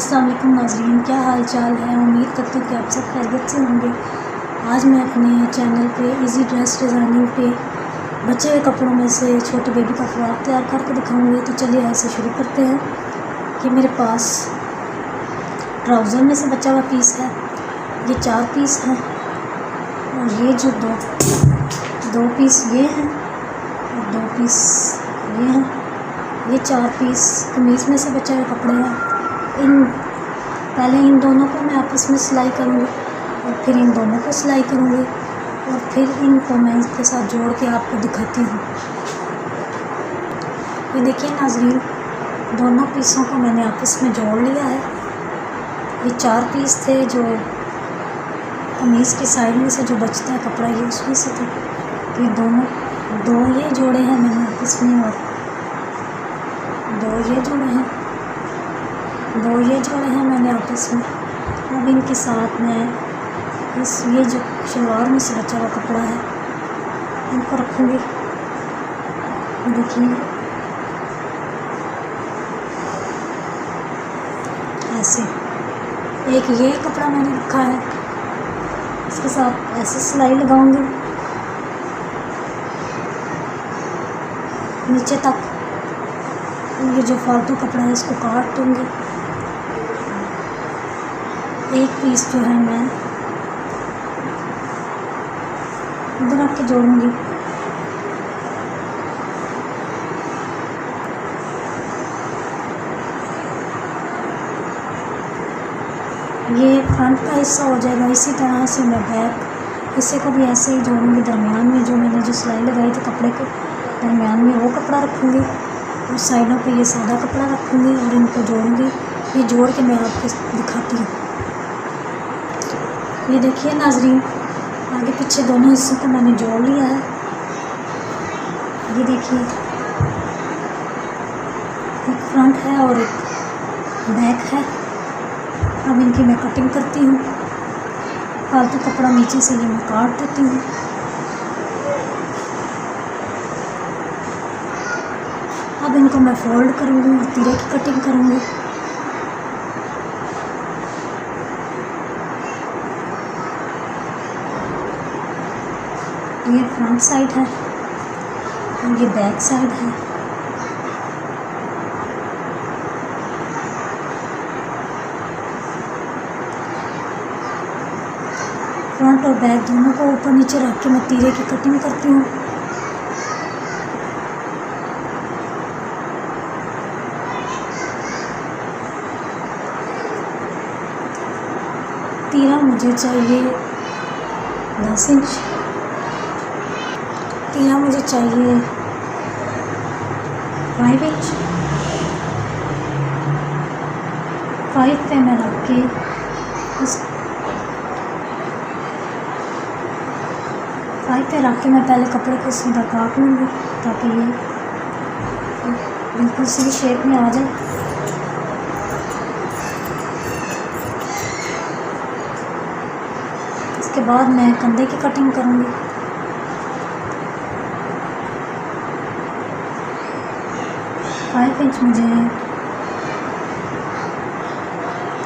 अस्सलाम वालेकुम नाज़रीन, क्या हाल चाल है। उम्मीद करती हूँ कि आप सब खैरियत से होंगे। आज मैं अपने चैनल पे इजी ड्रेस डिज़ाइनिंग पे बचे हुए कपड़ों में से छोटे बेबी का फ्रॉक तैयार करके दिखाऊंगी। तो चलिए ऐसे शुरू करते हैं। ये मेरे पास ट्राउज़र में से बचा हुआ पीस है, ये 4 पीस हैं, और ये जो दो पीस ये हैं और 2 पीस ये हैं। ये 4 पीस कमीज़ में से बचे हुए कपड़े हैं। पहले इन दोनों को मैं आपस में सिलाई करूँगी और फिर इन दोनों को सिलाई करूँगी और फिर इनको मैं इसके साथ जोड़ के आपको दिखाती हूँ। ये देखिए नाज़रीन, दोनों पीसों को मैंने आपस में जोड़ लिया है। ये 4 पीस थे जो कमीज़ के साइड में से जो बचता है कपड़ा, ये उसमें से थे। तो ये दो ये जोड़े हैं मैंने आपस में, और 2 ये जोड़े हैं मैंने आपस में। अब इनके साथ मैं ये जो शलवार में से बचा हुआ कपड़ा है इनको रखूँगी। देखिए ऐसे एक ये कपड़ा मैंने रखा है, इसके साथ ऐसे सिलाई लगाऊंगी नीचे तक। ये जो फालतू कपड़ा है इसको काट दूँगी। एक पीस जो है मैं इधर रख के जोड़ूंगी। ये फ्रंट का हिस्सा हो जाएगा। इसी तरह से मैं बैक हिस्से को भी ऐसे ही जोड़ूंगी। दरमियान में जो मैंने जो सिलाई लगाई थी कपड़े के दरमियान में वो कपड़ा रखूँगी और साइडों पे ये सादा कपड़ा रखूँगी और इनको जोड़ूंगी। ये जोड़ के मैं आपको दिखाती हूँ। ये देखिए नाज़रीन, आगे पीछे दोनों हिस्सों को मैंने जोड़ लिया है। ये देखिए, एक फ्रंट है और एक बैक है। अब इनकी मैं कटिंग करती हूँ। फालतू कपड़ा नीचे से ये मैं काट देती हूँ। अब इनको मैं फोल्ड करूँगी और तीरे की कटिंग करूँगी। ये फ्रंट साइड है और ये बैक साइड है। फ्रंट और बैक दोनों को ऊपर नीचे रख के मैं तीरे की कटिंग करती हूँ। तीरा मुझे चाहिए 10 इंच। तीरा मुझे चाहिए 5 इंच। 5 पे मैं रख के इस 5 पे रख के मैं पहले कपड़े को सीधा काट लूँगी ताकि ये बिल्कुल सी शेप में आ जाए। इसके बाद मैं कंधे की कटिंग करूँगी। फाइव इंच मुझे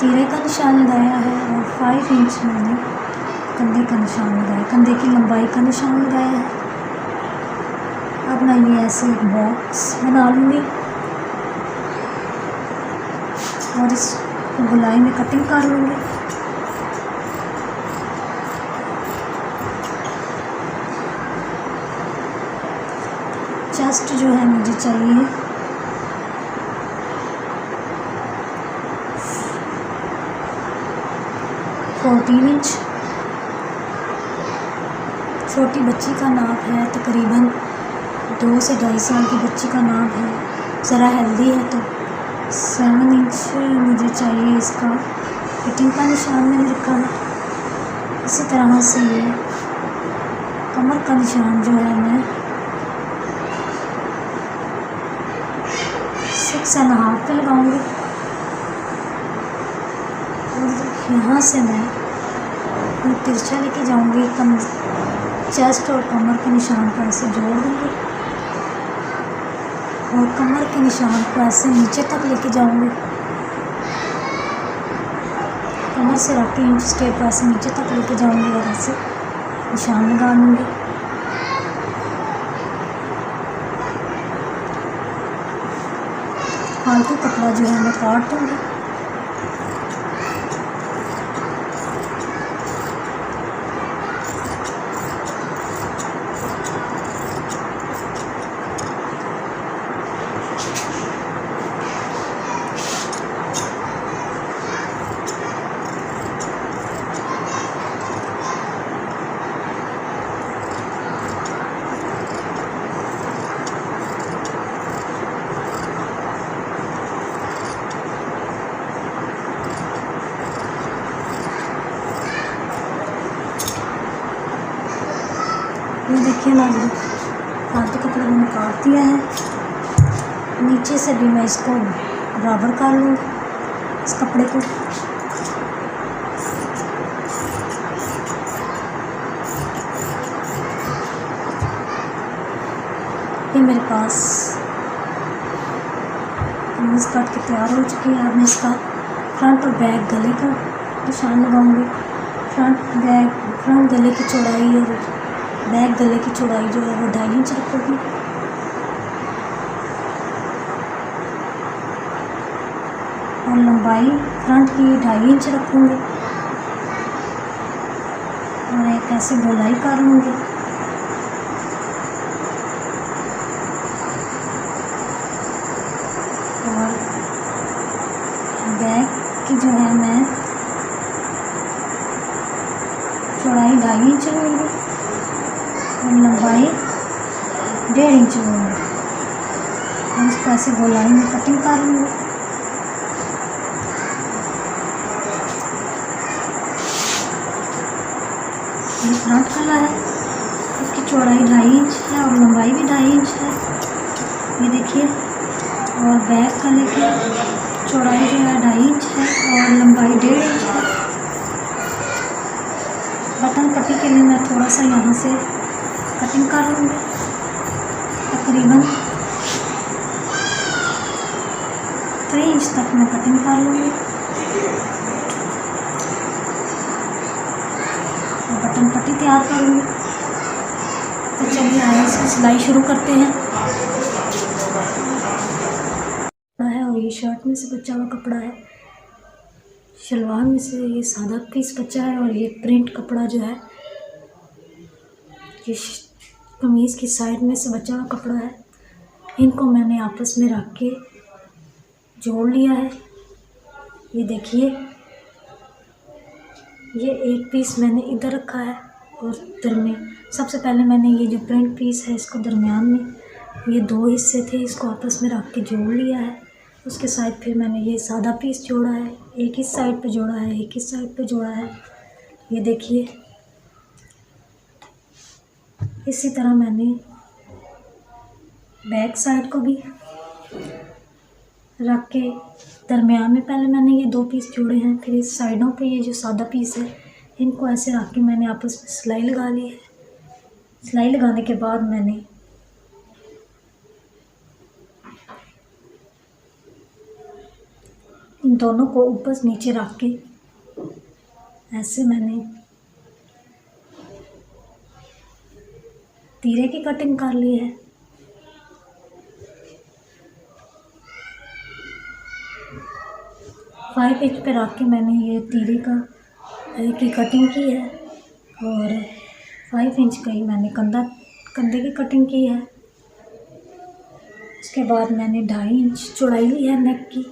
तीरे का निशान लगाया है और 5 इंच मैंने कंधे का निशान लगाया, कंधे की लंबाई का निशान लगाया है। अब मैं ये ऐसे एक बॉक्स बना लूँगी और इस गोलाई में कटिंग कर लूँगी। चेस्ट जो है मुझे चाहिए 14 इंच। छोटी बच्ची का नाप है, तकरीबन 2 से 2.5 साल की बच्ची का नाप है। ज़रा हेल्दी है तो 7 इंच मुझे चाहिए। इसका फिटिंग का निशान मैंने रखा है। इसी तरह से ये कमर का निशान जो है मैं 6.5 पे लगाऊंगी और यहाँ से मैं तिरछा लेके जाऊंगी। चेस्ट और कमर के निशान को ऐसे जोड़ दूंगी और कमर के निशान को ऐसे नीचे तक लेके जाऊंगी। ऊपर से रख के इंच टेप ऐसे नीचे तक लेके जाऊंगी और ऐसे निशान लगा लूँगी। फालतू कपड़ा जो है मैं काट दूँगी। ये देखिए नाज़रीन, फालतू कपड़ा मैंने काट दिया है। नीचे से भी मैं इसको बराबर कर लूँ इस कपड़े को। ये मेरे पास कमीज़ काट के तैयार हो चुकी है। अब मैं इसका फ्रंट और बैक गले का निशान लगाऊंगी। फ्रंट गले की चौड़ाई और बैक गले की चौड़ाई जो है वो 2.5 इंच रखूँगी। और लंबाई फ्रंट की 2.5 इंच रखूँगी और एक ऐसे गोलाई कर लूँगी। और बैक की जो है मैं चौड़ाई 2.5 इंच लूँगी और लंबाई 1.5 इंच लूँगी। और इसको ऐसे गोलाई में कटिंग कर लूँगी। ये फ्रंट गला है, इसकी चौड़ाई 2.5 इंच है और लंबाई भी 2.5 इंच है, ये देखिए। और बैक गले की चौड़ाई जो है 2.5 इंच है और लंबाई 1.5 इंच है। बटन पट्टी के लिए मैं थोड़ा सा यहाँ से कटिंग कर लूँगी, तकरीबन 3 इंच तक मैं कटिंग कर लूँगी। बटन पट्टी तैयार करूँगी। तो चलिए आइए इसकी सिलाई शुरू करते हैं। और ये शर्ट में से बचा हुआ कपड़ा है, शलवार में से ये सादा पीस बचा है और ये प्रिंट कपड़ा जो है ये कमीज़ की साइड में से बचा हुआ कपड़ा है। इनको मैंने आपस में रख के जोड़ लिया है। ये देखिए, ये एक पीस मैंने इधर रखा है और दरमियान सबसे पहले मैंने ये जो प्रिंट पीस है इसको दरमियान में, ये 2 हिस्से थे, इसको आपस में रख के जोड़ लिया है। उसके साइड फिर मैंने ये सादा पीस जोड़ा है, एक इस साइड पे जोड़ा है, एक इस साइड पे जोड़ा है। ये देखिए, इसी तरह मैंने बैक साइड को भी रख के दरमियान में पहले मैंने ये 2 पीस जोड़े हैं, फिर इस साइडों पे ये जो सादा पीस है इनको ऐसे रख के मैंने आपस में सिलाई लगा ली है। सिलाई लगाने के बाद मैंने इन दोनों को ऊपर नीचे रख के ऐसे मैंने तीरे की कटिंग कर ली है। फाइव इंच पे रख के मैंने ये तीरे की कटिंग की है और 5 इंच का ही मैंने कंधे की कटिंग की है। उसके बाद मैंने 2.5 इंच चौड़ाई ली है नेक की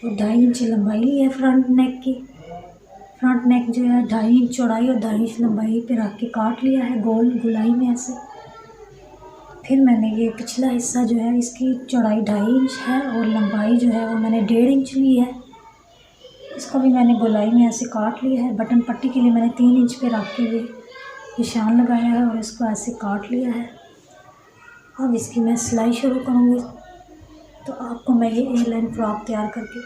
और 2.5 इंच लंबाई ली है फ्रंट नेक की। फ्रंट नेक जो है 2.5 इंच चौड़ाई और 2.5 इंच लंबाई पे रख के काट लिया है गोलाई में ऐसे। फिर मैंने ये पिछला हिस्सा जो है इसकी चौड़ाई 2.5 इंच है और लंबाई जो है वो मैंने 1.5 इंच ली है। इसको भी मैंने गोलाई में ऐसे काट लिया है। बटन पट्टी के लिए मैंने 3 इंच पे रख के ये निशान लगाया है और इसको ऐसे काट लिया है। अब इसकी मैं सिलाई शुरू करूँगी, तो आपको मैं ये ए लाइन फ्रॉक तैयार करके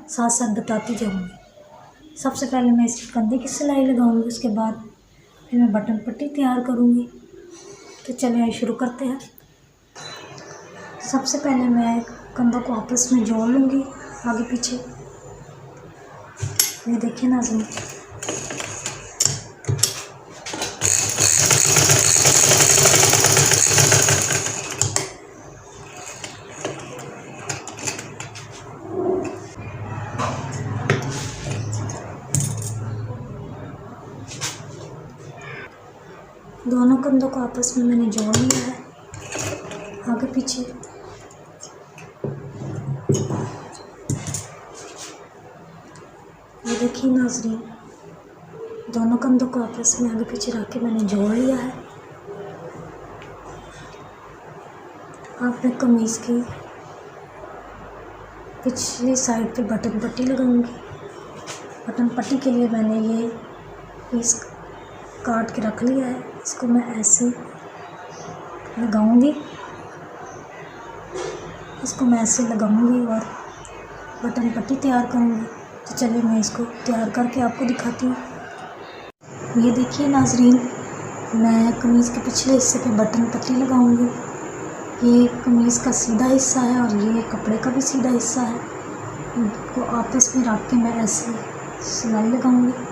साथ साथ बताती जाऊँगी। सबसे पहले मैं इसकी कंधे की सिलाई लगाऊँगी, उसके बाद फिर मैं बटन पट्टी तैयार करूँगी। तो चलिए आइए शुरू करते हैं। सबसे पहले मैं कंधों को आपस में जोड़ लूँगी आगे पीछे। ये देखिए नाज़रीन, दोनों कंधों को आपस में मैंने जोड़ लिया है, आगे पीछे। ये देखिए नाज़रीन, दोनों कंधों को आपस में आगे पीछे रख के मैंने जोड़ लिया है। अब मैं कमीज़ की पिछली साइड पे बटन पट्टी लगाऊंगी। बटन पट्टी के लिए मैंने ये पीस काट के रख लिया है, इसको मैं ऐसे लगाऊंगी, इसको मैं ऐसे लगाऊंगी और बटन पट्टी तैयार करूंगी। तो चलिए मैं इसको तैयार करके आपको दिखाती हूँ। ये देखिए नाज़रीन, मैं कमीज़ के पिछले हिस्से पे बटन पट्टी लगाऊंगी। ये कमीज़ का सीधा हिस्सा है और ये कपड़े का भी सीधा हिस्सा है। इनको आपस में रख के मैं ऐसे सिलाई लगाऊंगी।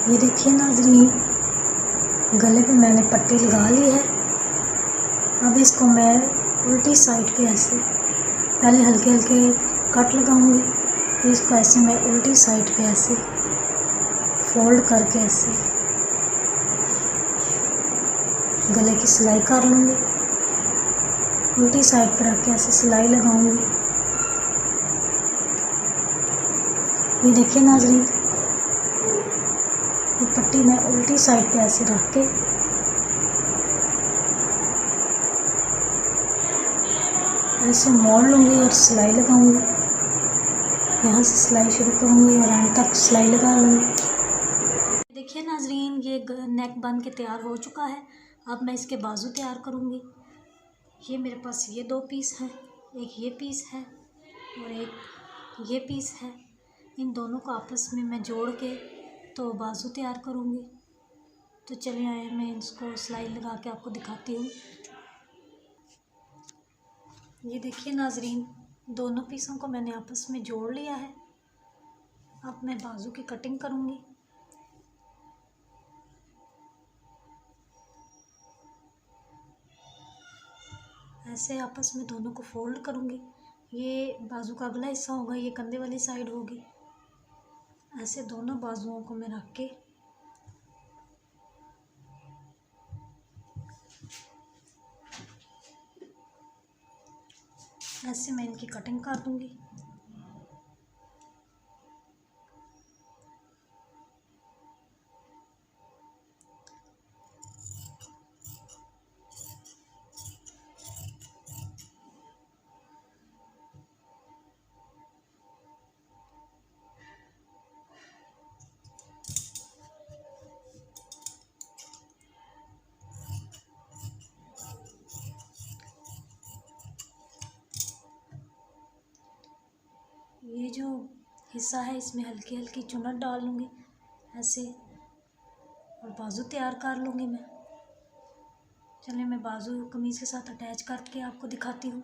ये देखिए नाज़रीन, गले पे मैंने पट्टी लगा ली है। अब इसको मैं उल्टी साइड पे ऐसे पहले हल्के हल्के कट लगाऊंगी, फिर इसको ऐसे मैं उल्टी साइड पे ऐसे फोल्ड करके ऐसे गले की सिलाई कर लूँगी। उल्टी साइड पर रख के ऐसे सिलाई लगाऊंगी। ये देखिए नाज़रीन, ये पट्टी मैं उल्टी साइड पे ऐसे रख के ऐसे मोड़ लूँगी और सिलाई लगाऊंगी। यहाँ से सिलाई शुरू करूँगी और एंड तक सिलाई लगा लूँगी। देखिए नाज़रीन, ये नेक बन के तैयार हो चुका है। अब मैं इसके बाजू तैयार करूँगी। ये मेरे पास ये दो पीस हैं, एक ये पीस है और एक ये पीस है। इन दोनों को आपस में मैं जोड़ के तो बाजू तैयार करूँगी। तो चलिए आए, मैं इसको सिलाई लगा के आपको दिखाती हूँ। ये देखिए नाज़रीन, दोनों पीसों को मैंने आपस में जोड़ लिया है। अब मैं बाजू की कटिंग करूँगी। ऐसे आपस में दोनों को फोल्ड करूँगी। ये बाजू का अगला हिस्सा होगा, ये कंधे वाली साइड होगी। ऐसे दोनों बाजुओं को मैं रख के ऐसे मैं इनकी कटिंग कर दूँगी। ये जो हिस्सा है इसमें हल्की हल्की चुनट डाल लूँगी ऐसे, और बाजू तैयार कर लूँगी मैं। चलिए मैं बाजू कमीज़ के साथ अटैच करके आपको दिखाती हूँ।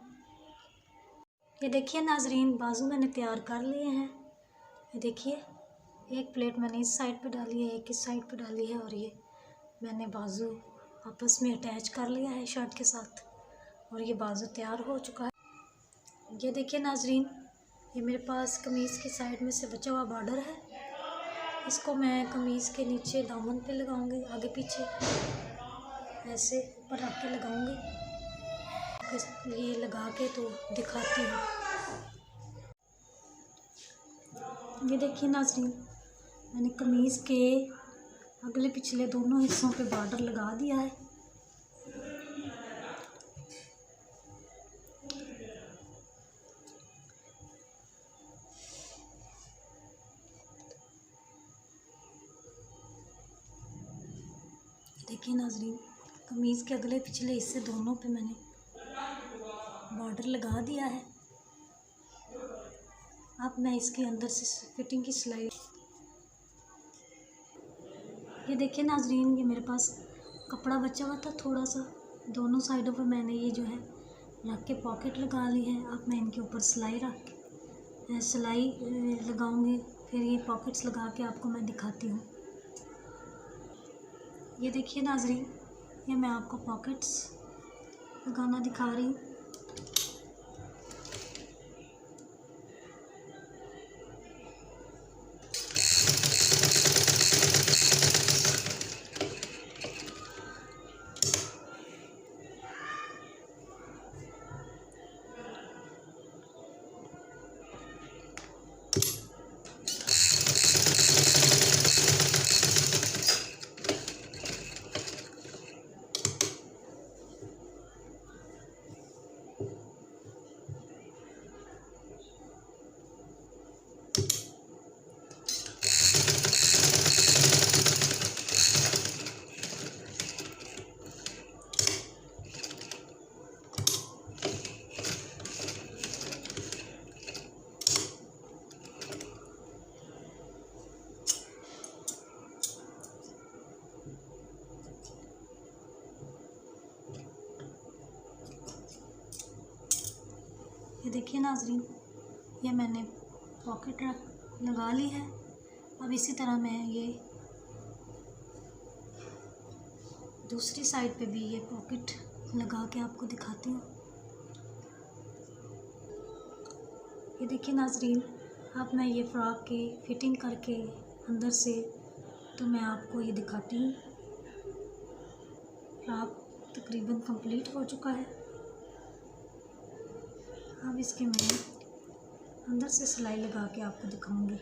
ये देखिए नाज़रीन, बाजू मैंने तैयार कर लिए हैं। ये देखिए, एक प्लेट मैंने इस साइड पे डाली है, एक इस साइड पे डाली है, और ये मैंने बाजू आपस में अटैच कर लिया है शर्ट के साथ, और ये बाजू तैयार हो चुका है। ये देखिए नाज़रीन, ये मेरे पास कमीज़ की साइड में से बचा हुआ बॉर्डर है। इसको मैं कमीज़ के नीचे दामन पे लगाऊंगी, आगे पीछे ऐसे ऊपर रख के लगाऊंगी। ये लगा के तो दिखाती हूँ। ये देखिए नाज़रीन, मैंने कमीज़ के अगले पिछले दोनों हिस्सों पे बॉर्डर लगा दिया है। देखिए नाज़रीन, कमीज़ के अगले पिछले हिस्से दोनों पे मैंने बॉर्डर लगा दिया है। अब मैं इसके अंदर से फिटिंग की सिलाई, ये देखिए नाज़रीन, ये मेरे पास कपड़ा बचा हुआ था थोड़ा सा, दोनों साइडों पर मैंने ये जो है रख के पॉकेट लगा ली है। अब मैं इनके ऊपर सिलाई लगाऊंगी, फिर ये पॉकेट्स लगा के आपको मैं दिखाती हूँ। ये देखिए नाज़रीन, ये मैं आपको पॉकेट्स लगाना दिखा रही हूँ। ये देखिए नाज़रीन, ये मैंने पॉकेट लगा ली है। अब इसी तरह मैं ये दूसरी साइड पे भी ये पॉकेट लगा के आपको दिखाती हूँ। ये देखिए नाज़रीन, अब मैं ये फ्रॉक की फिटिंग करके अंदर से तो मैं आपको ये दिखाती हूँ। फ्रॉक तकरीबन कंप्लीट हो चुका है। अब इसके मैं अंदर से सिलाई लगा के आपको दिखाऊंगी।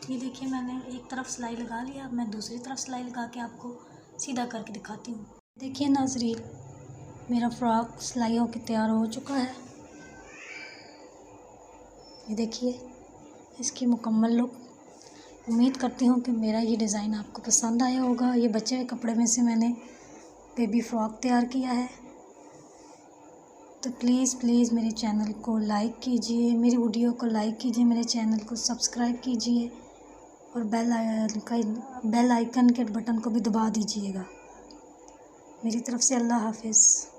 ये देखिए, मैंने एक तरफ सिलाई लगा लिया। अब मैं दूसरी तरफ सिलाई लगा के आपको सीधा करके दिखाती हूँ। देखिए नाज़रीन, मेरा फ्रॉक सिलाई होकर तैयार हो चुका है। ये देखिए इसकी मुकम्मल लुक। उम्मीद करती हूँ कि मेरा ये डिज़ाइन आपको पसंद आया होगा। ये बचे हुए कपड़े में से मैंने बेबी फ्रॉक तैयार किया है। तो प्लीज़ मेरे चैनल को लाइक कीजिए, मेरी वीडियो को लाइक कीजिए, मेरे चैनल को सब्सक्राइब कीजिए और बेल आइकन के बटन को भी दबा दीजिएगा। मेरी तरफ से अल्लाह हाफ़िज़।